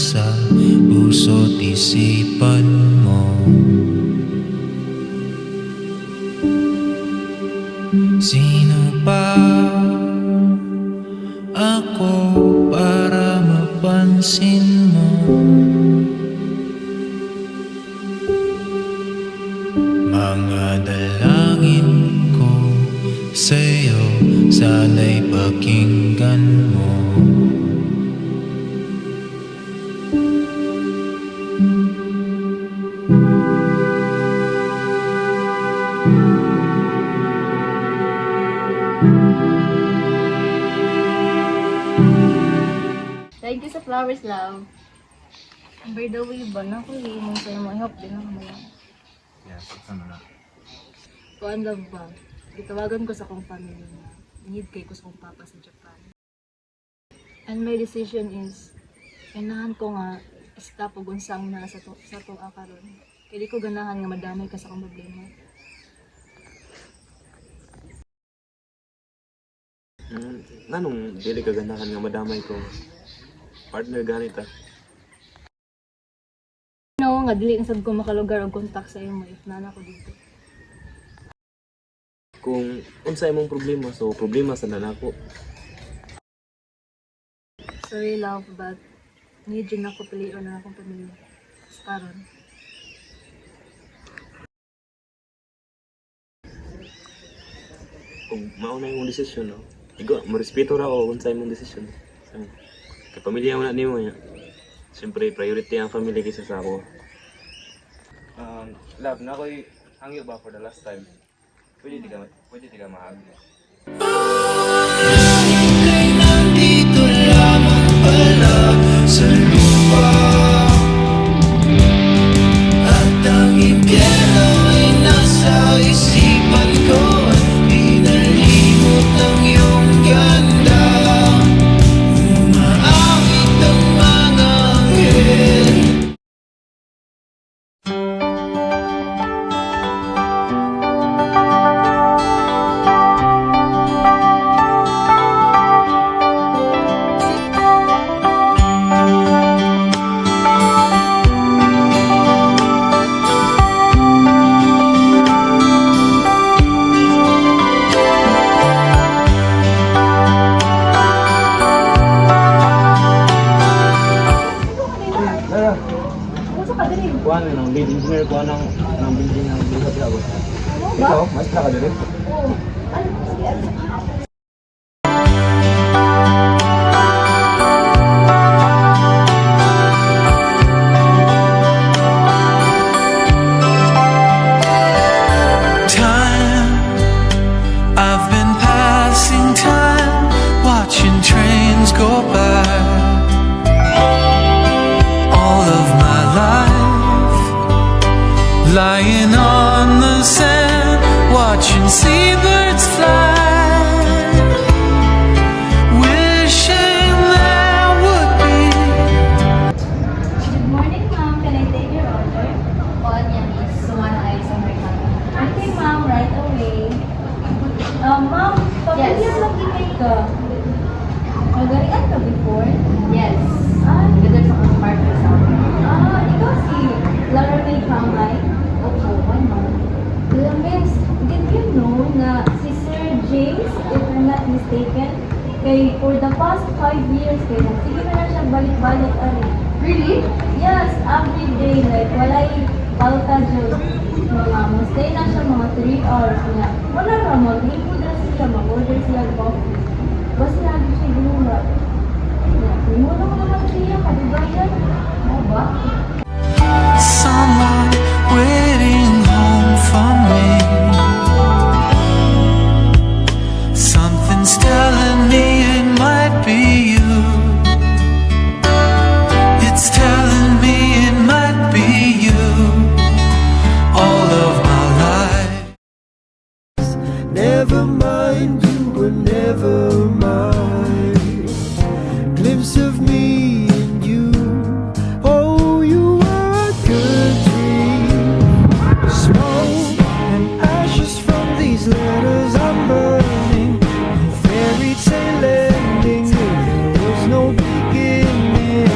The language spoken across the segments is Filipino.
sa puso't isipan mo. Sino pa ako para mapansin mo? Mga dalangin ko sa'yo, sana'y pakinggan mo. Thank you sa flowers, love. By the way, ba na ko mong sa'yo mo. I hope din ako mo lang. Yeah, pagsama na. Kuan love ba? Itawagan ko sa kong family na need kay ko sa kong papa sa Japan. And my decision is, ganahan ko nga stop og unsang na sa to karon. Kaya di ko ganahan nga madamay ka sa akong problema. Nanong dili ka ganahan nga madamay ko partner ganita? No, nga dili na sad ko makalugar og contact sa imo if nana ko dito. Kung unsa imong problema, so problema sa nanako. Sorry love, but need yun ako piliin na akong pamilya. Karon. Kung mauna imong desisyon, no? Igo, marespeto ra ko unsa imong desisyon. Kay pamilya mo na nimo ya. Siyempre priority ang family kaysa sa ako. Love, na ako'y hangyo ba for the last time? Pwede di ka maagyo. Ika'y nandito lamang pala sa lupa, at ang impyerno ay nasa isipan ko, at pinalimot ng iyong ganda. Umaakit ang mga anghel. Kuan ng lead engineer ko ng building ng Bilhabla ko. Ikaw, maestra ka din? Time, I've been passing time, watching trains go by. All of my life, lying on the sand, watching seabirds fly, wishing there would be. Good morning, ma'am. Can I take your order? All niya is Sumana Ice Americano. Okay, ma'am. Right away. Ma'am, pamilya lagi kay ka. Nagarian ka before? Yes. Ganda sa kong partner sa akin. Ikaw si Lara May Kamay? Opo, one ma'am. Miss, did you know na si Sir James, if I'm not mistaken, kay for the past 5 years, kay sige na lang siya balik-balik ari. Really? Yes, every day, like, walay palta dyan. Stay na siya mga 3 hours niya. Wala na, mag-ipod na sila, mag-order sila ng coffee. Basta lagi siya ginula. Hindi mo lang naman siya, kadibayan. Ano ba? Someone waiting home for me. Something's telling me it might be you. It's telling me it might be you. All of my life. Never mind, you were never mine. Glimpse of me and you. Oh, you were a good dream. Smoke and ashes from these letters I'm burning. Fairy tale ending. There was no beginning.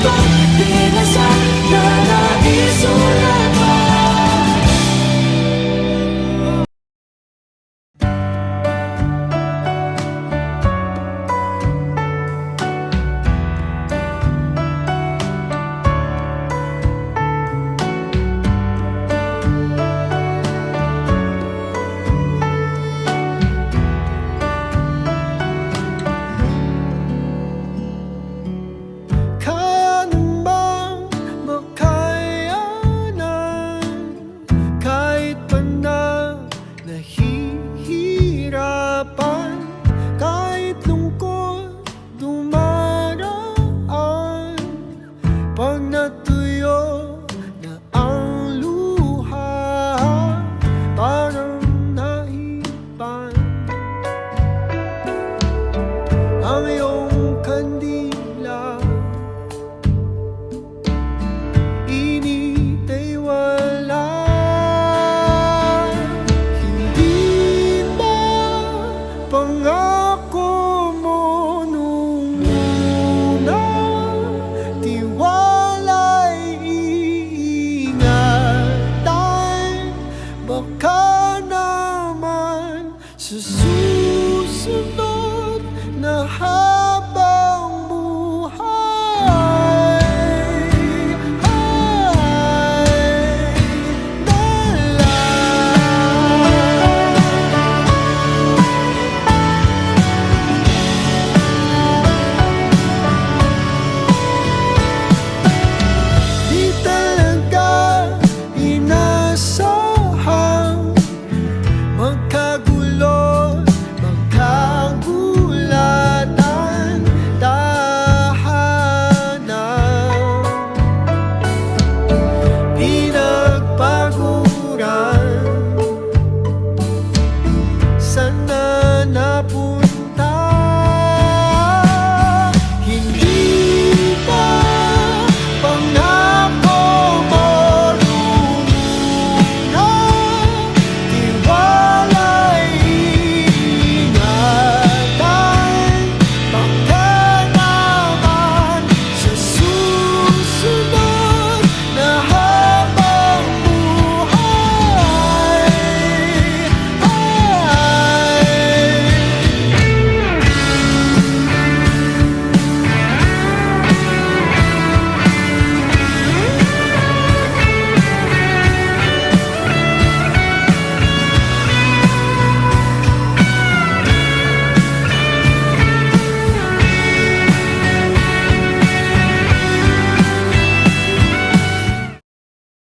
Don't